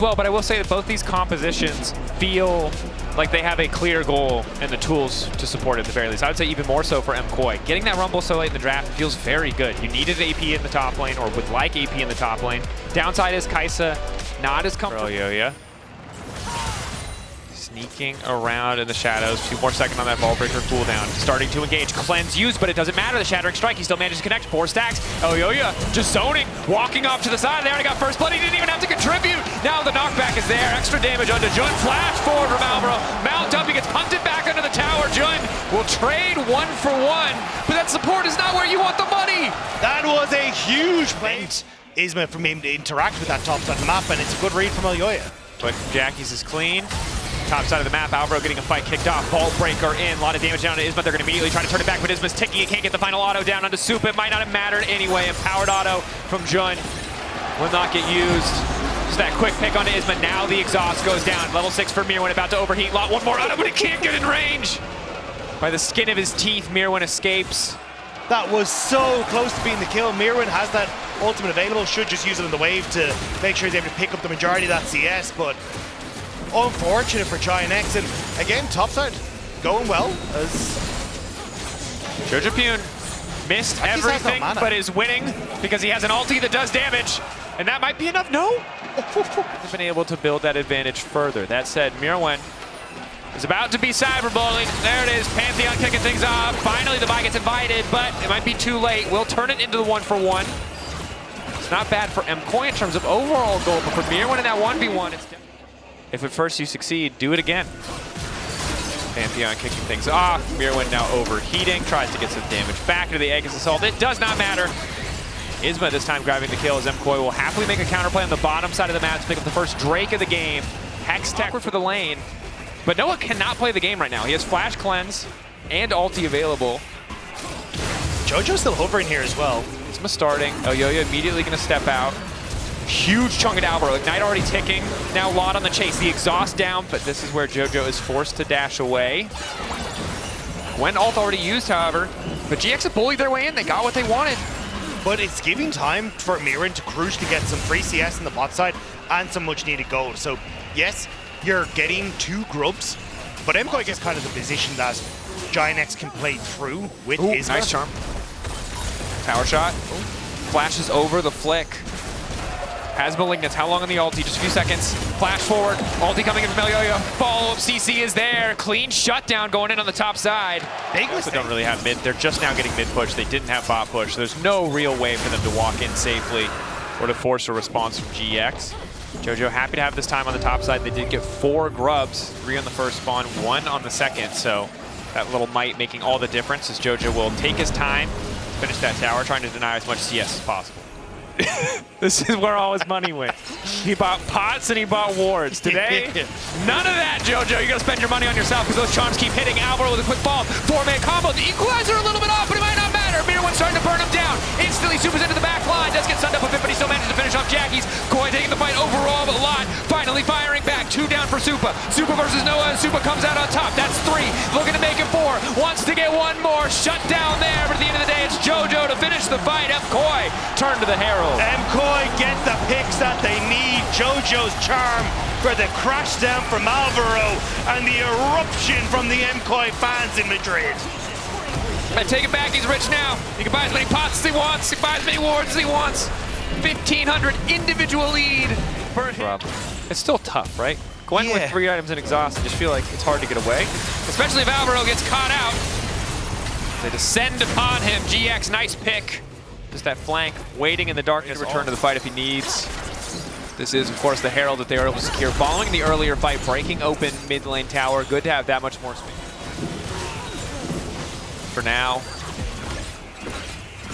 Well, but I will say that both these compositions feel like they have a clear goal and the tools to support it at the very least. I would say even more so for McCoy. Getting that Rumble so late in the draft feels very good. You needed AP in the top lane, or would like AP in the top lane. Downside is Kaisa not as comfortable. Yo-yo. Sneaking around in the shadows. 2 more seconds on that ball breaker cooldown. Starting to engage. Cleanse used, but it doesn't matter. The Shattering Strike, he still manages to connect. 4 stacks. Oh, Yo-yo just zoning. Walking off to the side. They already got first blood. He didn't even have to contribute. Now the knockback is there. Extra damage onto Jun. Flash forward from Alvaro. Mount up. He gets punted back under the tower. Jun will trade 1 for 1. But that support is not where you want the money. That was a huge play. Isma from him to interact with that top side of the map, and it's a good read from Elyoya. But Jackie's is clean. Top side of the map, Alvaro getting a fight kicked off. Vault breaker in, a lot of damage down to Isma. They're going to immediately try to turn it back, but Isma's ticking. He can't get the final auto down onto Soup. It might not have mattered anyway. Empowered auto from Jun will not get used. Just that quick pick onto Isma. Now the exhaust goes down. Level 6 for Mirwin, about to overheat. Lot 1 more auto, but he can't get in range. By the skin of his teeth, Mirwin escapes. That was so close to being the kill. Mirwin has that ultimate available, should just use it on the wave to make sure he's able to pick up the majority of that CS, but unfortunate for GiantX. And again, topside going well as Jojo Pune missed everything, but is winning because he has an ulti that does damage, and that might be enough. No, he's been able to build that advantage further. That said, Mirwin is about to be cyberbullied. There it is, Pantheon kicking things off. Finally, the buy gets invited, but it might be too late. We'll turn it into the 1 for 1. It's not bad for McCoy in terms of overall goal, but for Mirwin in that 1v1, it's if at first you succeed, do it again. Pantheon kicking things off. Mirwin now overheating, tries to get some damage back into the Aegis Assault. It does not matter. Isma this time grabbing the kill as McCoy will happily make a counterplay on the bottom side of the map to pick up the first Drake of the game. Hex Tech for the lane. But Noah cannot play the game right now. He has Flash Cleanse and ulti available. Jojo's still hovering here as well. Isma starting. Oh, Yo-yo immediately going to step out. Huge chunk at Alvaro. Ignite already ticking. Now Lot on the chase. The exhaust down, but this is where Jojo is forced to dash away. Gwen ult already used, however. But GX have bullied their way in. They got what they wanted. But it's giving time for Mirwin to crucially get some free CS on the bot side and some much needed gold. So yes, you're getting 2 grubs, but MKOI gets kind of the position that GiantX can play through with Isma. Nice charm. Tower shot. Flashes over the flick. Has Malignance. How long on the ulti? Just a few seconds. Flash forward. Ulti coming in from Elyoya. Follow-up CC is there. Clean shutdown going in on the top side. They also don't really have mid. They're just now getting mid push. They didn't have bot push. So there's no real way for them to walk in safely or to force a response from GX. Jojo happy to have this time on the top side. They did get 4 grubs, 3 on the first spawn, 1 on the second. So that little might making all the difference as Jojo will take his time to finish that tower, trying to deny as much CS as possible. This is where all his money went. He bought pots and he bought wards. Today, none of that, Jojo. You gotta spend your money on yourself because those charms keep hitting. Alvaro with a quick fall. 4-man combo. The equalizer a little bit off, but it might not matter. Mirwin starting to burn him down. Instantly supers into the back line. Does get sunned up a bit, but he still manages to finish off Jackie's. Koi taking the fight overall, but Lot finally firing back. 2 down for Supa. Supa versus Noah, and Supa comes out on top. That's 3. Looking to make it 4. Wants to get 1 more. Shut down there, but at the end of the day, it's Jojo to finish the fight. McCoy turn to the Herald. MKOI get the picks that they need. Jojo's charm for the crash down from Alvaro and the eruption from the MKOI fans in Madrid. I take it back, he's rich now. He can buy as many pots as he wants. He can buy as many wards as he wants. 1,500 individual lead for him. It's still tough, right? Gwen with 3 items in exhaust, I just feel like it's hard to get away. Especially if Alvaro gets caught out. They descend upon him. GX, nice pick. Just that flank, waiting in the darkness to return to the fight if he needs. This is, of course, the Herald that they are able to secure following the earlier fight, breaking open mid lane tower. Good to have that much more space. For now,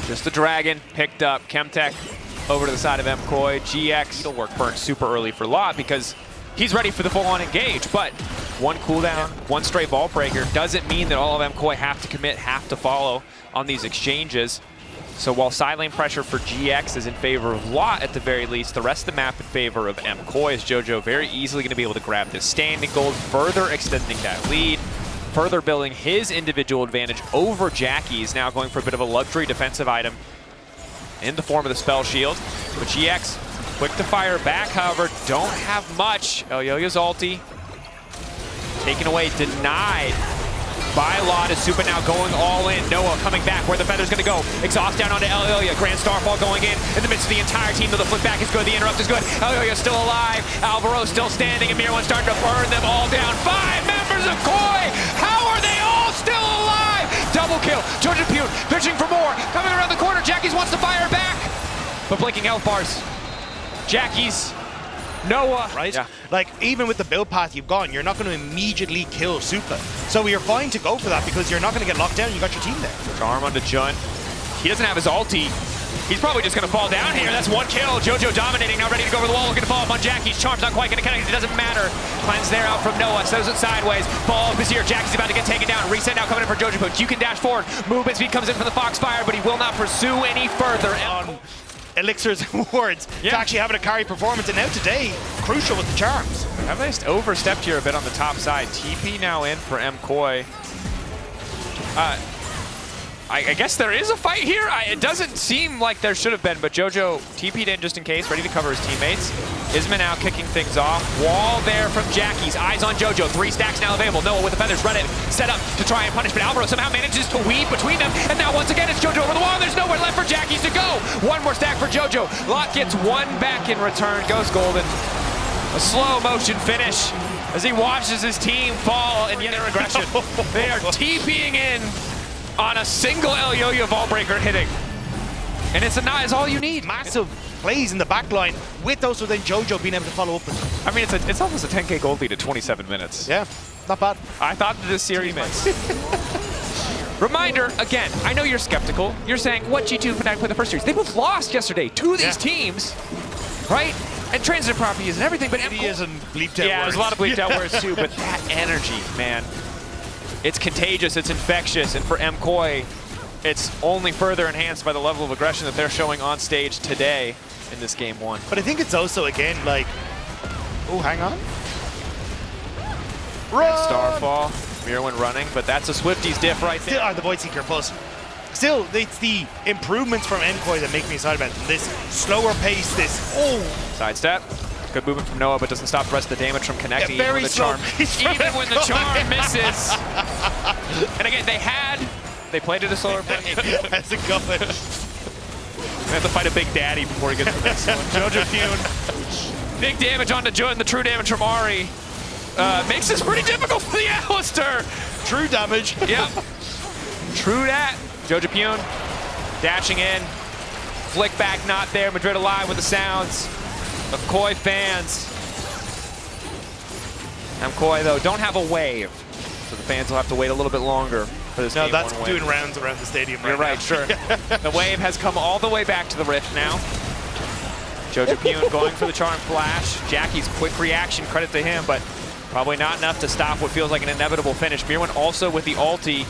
just the Dragon picked up. Chemtech over to the side of McCoy. GX, needlework burned super early for Lot because he's ready for the full-on engage, but 1 cooldown, 1 straight ball breaker doesn't mean that all of McCoy have to commit, have to follow on these exchanges. So while side lane pressure for GX is in favor of Lot at the very least, the rest of the map in favor of McCoy, is Jojo very easily going to be able to grab this standing gold, further extending that lead, further building his individual advantage over Jackie's, now going for a bit of a luxury defensive item in the form of the spell shield. But GX Quick to fire back, however, don't have much. LeLC's ulti taken away, denied by Lot. Is Super now going all in. Noah coming back where the feather's going to go. Exhaust down onto LeLC. Grand Starfall going in the midst of the entire team. The flip back is good. The interrupt is good. LeLC still alive. Alvaro still standing. And Mir1 starting to burn them all down. 5 members of KOI. How are they all still alive? Double kill. JoJoPune pitching for more. Coming around the corner. Jackie's wants to fire back. But blinking health bars. Jackie's. Noah. Right? Yeah. Like, even with the build path you've gone, you're not going to immediately kill Supa. So you're fine to go for that because you're not going to get locked down. You got your team there. Charm onto Jun. He doesn't have his ulti. He's probably just going to fall down here. That's 1 kill. JoJo dominating, now ready to go over the wall, looking to follow up on Jackie's. Charm's not quite going to connect. It doesn't matter. Cleanse there out from Noah. Throws it sideways. Ball up is here. Jackie's about to get taken down. Reset now coming in for JoJoPune. You can dash forward. Movement speed comes in from the Foxfire, but he will not pursue any further. On Elixir's awards to actually having a carry performance, and now today, crucial with the charms. Have they overstepped here a bit on the top side? TP now in for McCoy. I guess there is a fight here. It doesn't seem like there should have been, but JoJo TP'd in just in case, ready to cover his teammates. Isma now kicking things off. Wall there from Jackie's. Eyes on JoJo. 3 stacks now available. Noah with the feathers. Run it. Set up to try and punish, but Alvaro somehow manages to weave between them. And now once again, it's JoJo over the wall. There's nowhere left for Jackie's to go. 1 more stack for JoJo. Lot gets 1 back in return. Goes golden. A slow motion finish as he watches his team fall and yet their aggression. They are TPing in on a single LeLC vault breaker hitting. And it's all you need. Massive plays in the back line with also then JoJo being able to follow up. I mean, it's almost a 10K gold lead at 27 minutes. Yeah, not bad. I thought that this series missed. Reminder, again, I know you're skeptical. You're saying, what G2 and Fnatic play the first series? They both lost yesterday to these teams, right? And transitive properties and everything, but He isn't bleeped out yeah, words. there's a lot of bleeped out words too, but that energy, man, it's contagious, it's infectious, and for MKOI, it's only further enhanced by the level of aggression that they're showing on stage today in this game 1. But I think it's also, again, like, oh, hang on. Starfall, Mir1 running, but that's a Swifties diff right there. Still, the Void Seeker Pulse. Still, it's the improvements from MKOI that make me excited about it. This slower pace, this, Sidestep. Good movement from Noah, but doesn't stop the rest of the damage from connecting. Yeah, very even when the slow charm, pace from even when the charm misses. And again, they played it a slower pace. That's a coming. We have to fight a Big Daddy before he gets to the next one. JoJoPune. Big damage onto Jun, the true damage from Ari. Makes this pretty difficult for the Alistair. True damage. Yep. True that. JoJoPune dashing in. Flick back not there. Madrid alive with the sounds of KOI fans. MKOI, though, don't have a wave. So the fans will have to wait a little bit longer for this game. No, that's doing rounds around the stadium right You're right, now. sure. The wave has come all the way back to the Rift now. JoJoPune going for the Charm Flash. Jackie's quick reaction, credit to him, but probably not enough to stop what feels like an inevitable finish. Mir1 also with the ulti.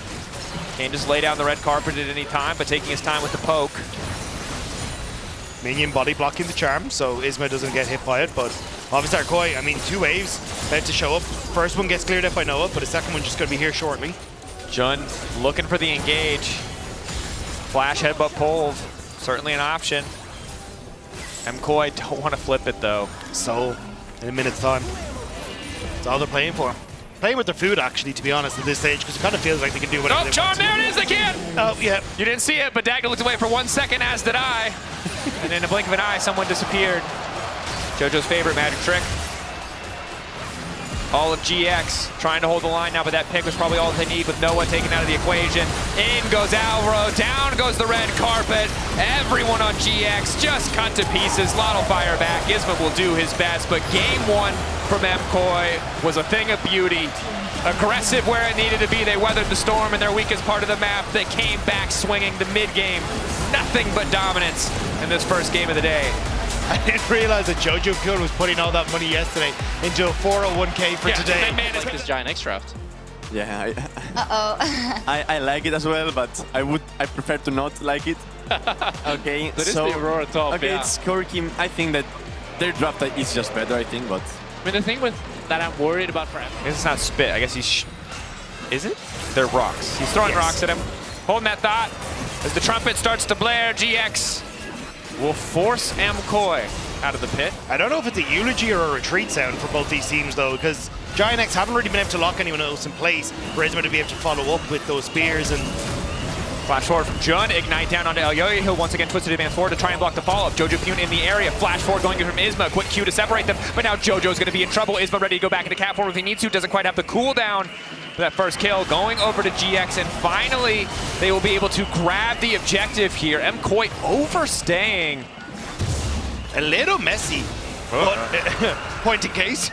Can't just lay down the red carpet at any time, but taking his time with the poke. Minion body blocking the charm, so Isma doesn't get hit by it, but Movistar KOI, I mean, 2 waves about to show up. First one gets cleared up by Noah, but the second one just going to be here shortly. Jun looking for the engage. Flash headbutt pulled, certainly an option. MKOI don't want to flip it though. So, in a minute's time, that's all they're playing for. Playing with their food, actually, to be honest, at this stage, because it kind of feels like they can do whatever they Charm, want. there it is, they can! Oh, yeah. You didn't see it, but Dagger looked away for 1 second, as did I. And in a blink of an eye, someone disappeared. JoJo's favorite magic trick. All of GX trying to hold the line now, but that pick was probably all they need with Noah taken out of the equation. In goes Alvaro, down goes the red carpet. Everyone on GX just cut to pieces. Lot will fire back. Isma will do his best, but game 1 from MKOI was a thing of beauty. Aggressive where it needed to be. They weathered the storm in their weakest part of the map. They came back swinging the mid-game. Nothing but dominance in this first game of the day. I didn't realize that JoJoPune was putting all that money yesterday into a 401k for today. Man, Like this GiantX draft. Yeah, Uh-oh. I like it as well, but I prefer to not like it. Okay, That is so the Aurora top, okay, yeah. it's Korkim. I think that their draft is just better. I think, but I mean, the thing with that I'm worried about for him. I guess it's not spit. I guess he's... Is it? They're rocks. He's throwing rocks at him. Holding that thought. As the trumpet starts to blare, GX will force MKOI out of the pit. I don't know if it's a eulogy or a retreat sound for both these teams, though, because GiantX haven't really been able to lock anyone else in place for Isma to be able to follow up with those spears. And Flash forward from Jun, ignite down onto Elyoya. He'll once again twist to advance forward to try and block the follow-up. Jojo Pune in the area. Flash forward going from Isma. Quick Q to separate them. But now Jojo's going to be in trouble. Isma ready to go back into cat form if he needs to. Doesn't quite have the cooldown for that first kill. Going over to GX, and finally they will be able to grab the objective here. MCoy overstaying. a little messy. But point in case,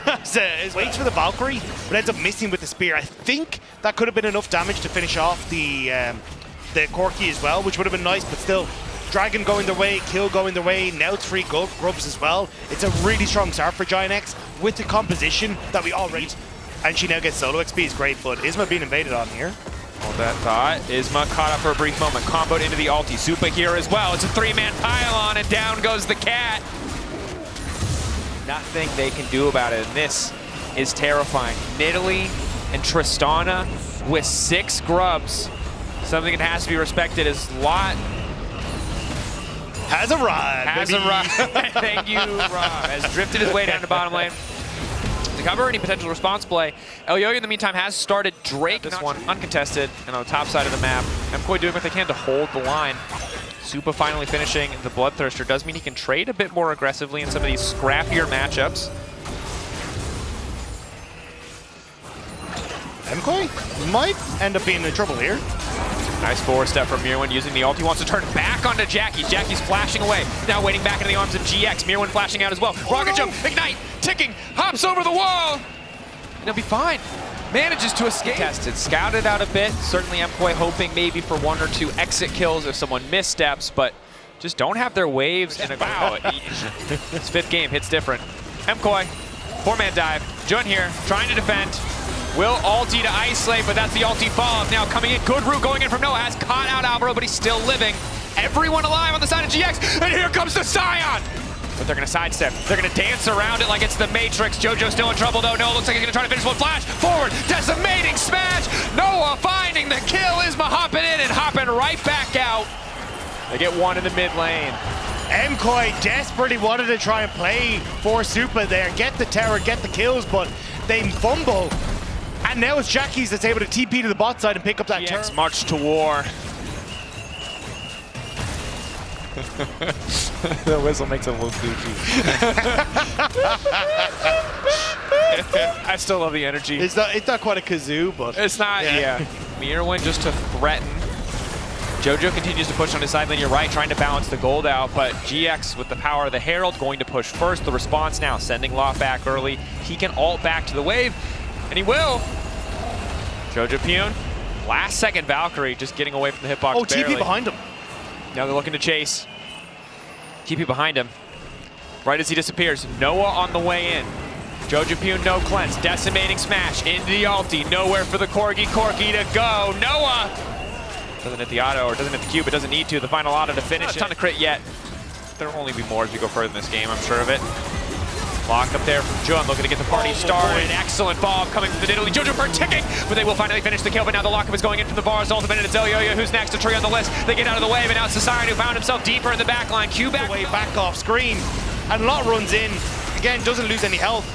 waits for the Valkyrie, but ends up missing with the spear. I think that could have been enough damage to finish off the Corki as well, which would have been nice, but still, Dragon going their way, Kill going their way, now 3 grubs as well. It's a really strong start for GiantX with the composition that we already, and she now gets solo XP is great, but Isma being invaded on here. Hold that thought. Isma caught up for a brief moment, comboed into the ulti. Zupa here as well. It's a 3-man pylon, and down goes the cat. Nothing they can do about it, and this is terrifying. Nidalee and Tristana with 6 grubs. Something that has to be respected is Lot Has arrived. Thank you, Rob. Has drifted his way down to bottom lane. To cover any potential response play, Elyoya in the meantime has started Drake. This one uncontested and on the top side of the map. McCoy doing what they can to hold the line. Supa finally finishing the Bloodthirster does mean he can trade a bit more aggressively in some of these scrappier matchups. McCoy might end up being in trouble here. Nice forward step from Mirwin using the ult. He wants to turn back onto Jackie. Jackie's flashing away. Now waiting back into the arms of GX. Mirwin flashing out as well. Rocket jump, ignite, ticking, hops over the wall. And he'll be fine. Manages to escape. Tested, scouted out a bit. Certainly MKOI hoping maybe for 1 or 2 exit kills if someone missteps, but just don't have their waves in a bow. His 5th game hits different. MKOI, 4-man dive. Jun here, trying to defend. Will ulti to isolate, but that's the ulti follow-up now coming in. Good route going in from Noah. Has caught out Alvaro, but he's still living. Everyone alive on the side of GX, and here comes the Scion! But they're gonna sidestep. They're gonna dance around it like it's the Matrix. Jojo's still in trouble though. Noah looks like he's gonna try to finish one. Flash, forward, decimating smash! Noah finding the kill. Isma hopping in and hopping right back out. They get one in the mid lane. MKOI desperately wanted to try and play for Supa there, get the tower, get the kills, but they fumble. And now it's Jackie's that's able to TP to the bot side and pick up that turret. March to war. The whistle makes him look goofy. I still love the energy. It's not quite a kazoo, but it's not. Yeah. Mirwin just to threaten. Jojo continues to push on his side lane. You're right, trying to balance the gold out, but GX with the power of the Herald going to push first. The response now, sending Loft back early. He can ult back to the wave, and he will. Jojo Pune, last second Valkyrie, just getting away from the hitbox. Oh, barely. TP behind him. Now they're looking to chase. TP behind him. Right as he disappears, Noah on the way in. Jojo Pune, no cleanse, decimating smash into the ulti. Nowhere for the Corki to go. Noah doesn't hit the auto or doesn't hit the Q, but doesn't need to. The final auto to finish. Not a ton of crit yet. There'll only be more as we go further in this game, I'm sure of it. Lock up there from Jun, looking to get the party started. Excellent follow-up coming from the Nidalee. Jojo Bird ticking, but they will finally finish the kill. But now the lockup is going in from the Varus ultimate, and it's Elyoya who's next to tree on the list. They get out of the way, but now it's Society who found himself deeper in the back line. Q back. Way back off screen, and Lot runs in. Again, doesn't lose any health.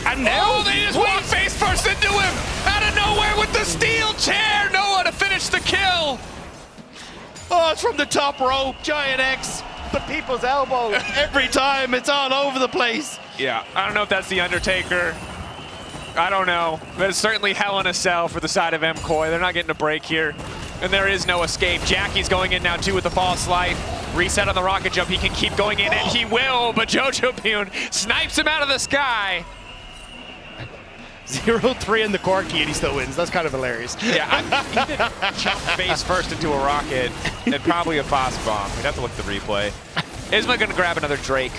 And now they just walk face first into him out of nowhere with the steel chair. Noah to finish the kill. Oh, it's from the top rope. GiantX, the people's elbow. Every time, it's all over the place. Yeah, I don't know if that's the Undertaker. I don't know, but it's certainly Hell in a Cell for the side of MKOI. They're not getting a break here, and there is no escape. Jackie's going in now too with the false life. Reset on the rocket jump. He can keep going in, and he will, but Jojo Pune snipes him out of the sky. 0-3 in the Corki, and he still wins. That's kind of hilarious. Yeah, he did jump face first into a rocket and probably a Foss bomb. We'd have to look at the replay. Isma gonna grab another Drake.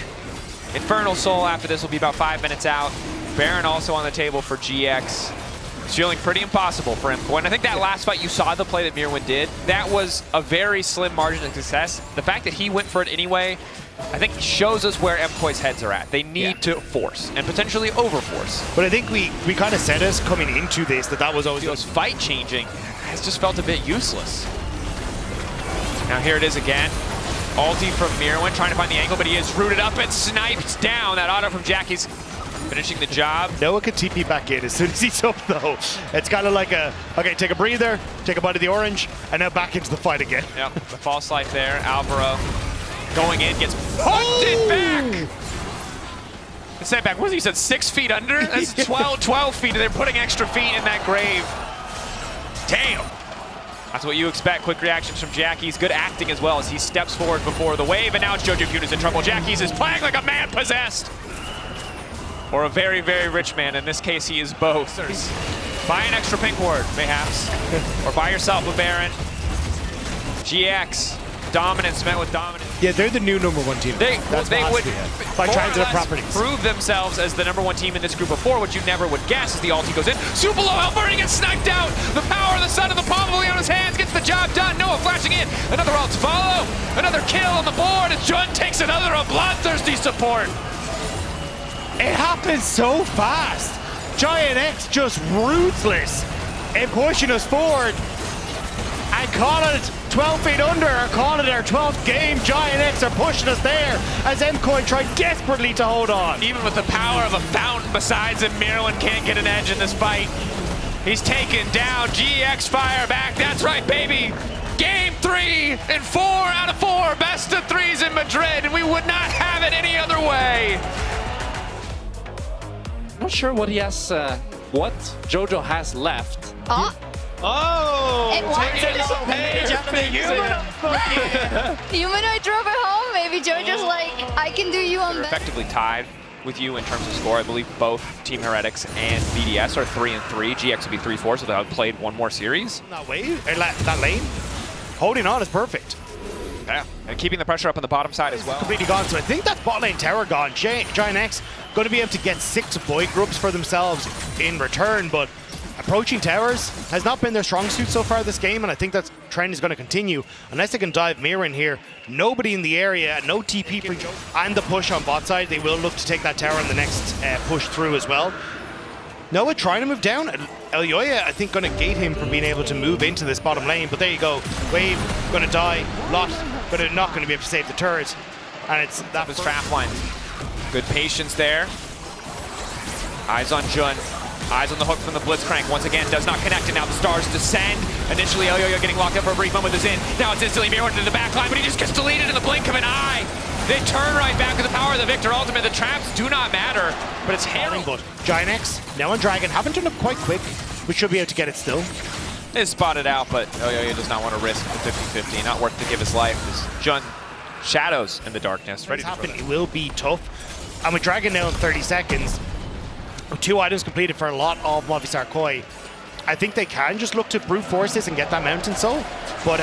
Infernal Soul after this will be about 5 minutes out. Baron also on the table for GX. It's feeling pretty impossible for MKOI. And I think that last fight, you saw the play that Mirwin did. That was a very slim margin of success. The fact that he went for it anyway, I think shows us where MKOI's heads are at. They need to force and potentially overforce. But I think we kind of said us coming into this that was always... Those fight changing has just felt a bit useless. Now here it is again. Ulti from Mirwin trying to find the angle, but he is rooted up and sniped down. That auto from Jackie's finishing the job. Noah can TP back in as soon as he's up though. It's kind of like okay, take a breather, take a bite of the orange, and now back into the fight again. Yep, the false light there. Alvaro going in, gets punted back. The setback, what was he said, 6 feet under? That's 12 feet, and they're putting extra feet in that grave. Damn. That's what you expect. Quick reactions from Jackie's. Good acting as well as he steps forward before the wave, and now it's Jojo Puna's in trouble. Jackie's is playing like a man possessed. Or a very, very rich man. In this case, he is both. Buy an extra pink ward, mayhaps. Or buy yourself a Baron. GX. Dominance met with dominance. Yeah, they're the new #1 team. They would by transitive properties prove themselves as the #1 team in this group before. What you never would guess as the ulti goes in. Super low, Alberti gets sniped out. The power of the sun of the palm of Leona's hands gets the job done. Noah flashing in. Another ult to follow. Another kill on the board as Jun takes another a bloodthirsty support. It happens so fast. GiantX just ruthless in pushing us forward. And call it 12 feet under, or call it our 12th game. GiantX are pushing us there as MCoy tried desperately to hold on. Even with the power of a fountain besides him, Mirwin can't get an edge in this fight. He's taken down. GX fire back. That's right, baby. Game 3 in 4 out of 4. Best of 3s in Madrid, and we would not have it any other way. Not sure what he has, what Jojo has left. Oh, it Humanoid drove it home. Maybe Jojo's like, I can do you on They're that. effectively tied with you in terms of score. I believe both Team Heretics and BDS are 3-3. GX would be 3-4, so they'll have played one more series. That way, that lane, holding on is perfect. Yeah, and keeping the pressure up on the bottom side as well. Completely gone, so I think that bot lane tower gone. GiantX going to be able to get 6 void groups for themselves in return, but approaching towers has not been their strong suit so far this game, and I think that trend is going to continue unless they can dive Mirror in here. Nobody in the area, no TP for Joe, and the push on bot side. They will look to take that tower in the next push through as well. Noah trying to move down. Elyoya, I think, going to gate him from being able to move into this bottom lane, but there you go. Wave, going to die. Lot, not going to be able to save the turret, and it's that was trap line. Good patience there. Eyes on Jun. Eyes on the hook from the Blitzcrank. Once again, does not connect, and now the stars descend. Initially, Elyoya getting locked up for a brief moment is in. Now it's instantly mirrored into the backline, but he just gets deleted in the blink of an eye. They turn right back with the power of the Victor ultimate. The traps do not matter, but it's Herald. But GiantX, now on Dragon, haven't turned up quite quick, but should be able to get it still. Is spotted out, but Elyoya does not want to risk the 50-50. Not worth to give his life. As Jun shadows in the darkness, ready to happen. It will be tough. And with Dragon now in 30 seconds, 2 items completed for a lot of Movistar KOI, I think they can just look to brute force this and get that Mountain Soul, but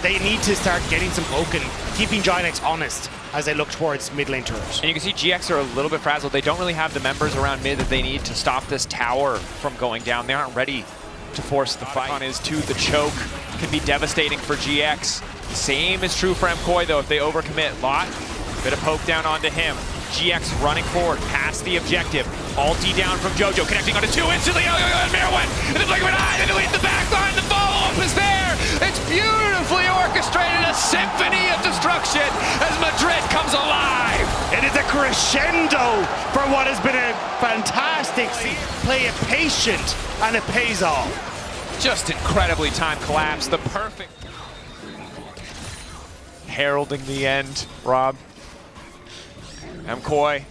they need to start getting some poke and keeping GiantX honest as they look towards mid lane turrets. And you can see GX are a little bit frazzled. They don't really have the members around mid that they need to stop this tower from going down. They aren't ready to force the fight. On is to the choke can be devastating for GX. Same is true for McCoy though. If they overcommit, Lot, bit of poke down onto him. GX running forward past the objective. Ulti down from Jojo, connecting onto 2 instantly. And Mirwin, and the blink of an eye, they delete the backline. The follow-up is there. It's beautifully orchestrated, a symphony of destruction as Madrid comes alive. It is a crescendo for what has been a fantastic season. Play it patient, and it pays off. Just incredibly timed collapse. The perfect heralding the end, Rob. McCoy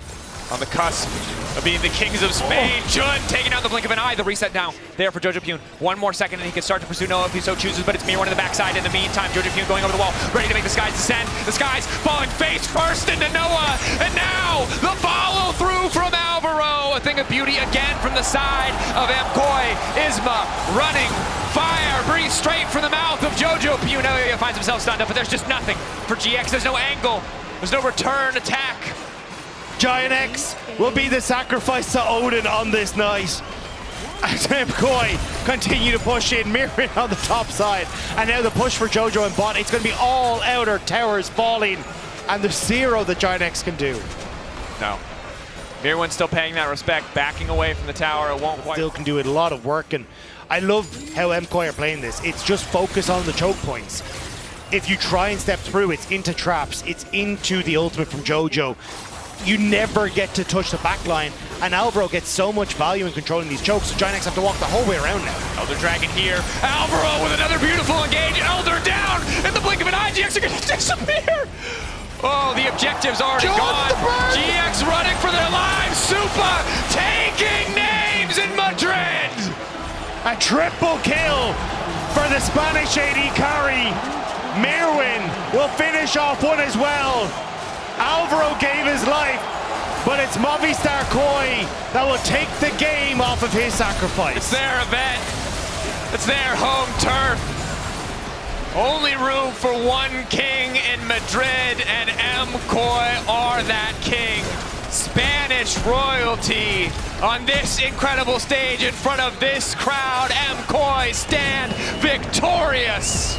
on the cusp of being the kings of Spain. Jun taking out the blink of an eye. The reset down there for Jojo Pune. 1 more second and he can start to pursue Noah if he so chooses, but it's Mirwin in the backside. In the meantime, Jojo Pune going over the wall, ready to make the skies descend. The skies falling face first into Noah. And now the follow through from Alvaro. A thing of beauty again from the side of McCoy. Isma running fire, breathe straight from the mouth of Jojo Pune. Elyoya finds himself stunned up, but there's just nothing for GX. There's no angle. There's no return attack. GiantX will be the sacrifice to Odin on this night. As McCoy continue to push in, Mirren on the top side. And now the push for Jojo and bot. It's going to be all outer towers falling. And there's 0 that GiantX can do. No. Mirwin's still paying that respect, backing away from the tower. It won't quite. Still can do it, a lot of work. And I love how MKOI are playing this. It's just focus on the choke points. if you try and step through, it's into traps, it's into the ultimate from Jojo. You never get to touch the back line, and Alvaro gets so much value in controlling these chokes, so GiantX have to walk the whole way around now. Elder Dragon here. Alvaro with another beautiful engage. Elder down in the blink of an eye. GX are going to disappear. Oh, the objective's already gone. GX running for their lives. Supa taking names in Madrid. A triple kill for the Spanish AD carry. Mirwin will finish off one as well. Alvaro gave his life, but it's Movistar Koi that will take the game off of his sacrifice. It's their event. It's their home turf. Only room for one king in Madrid, and MKOI are that king. Spanish royalty on this incredible stage in front of this crowd. MKOI stand victorious.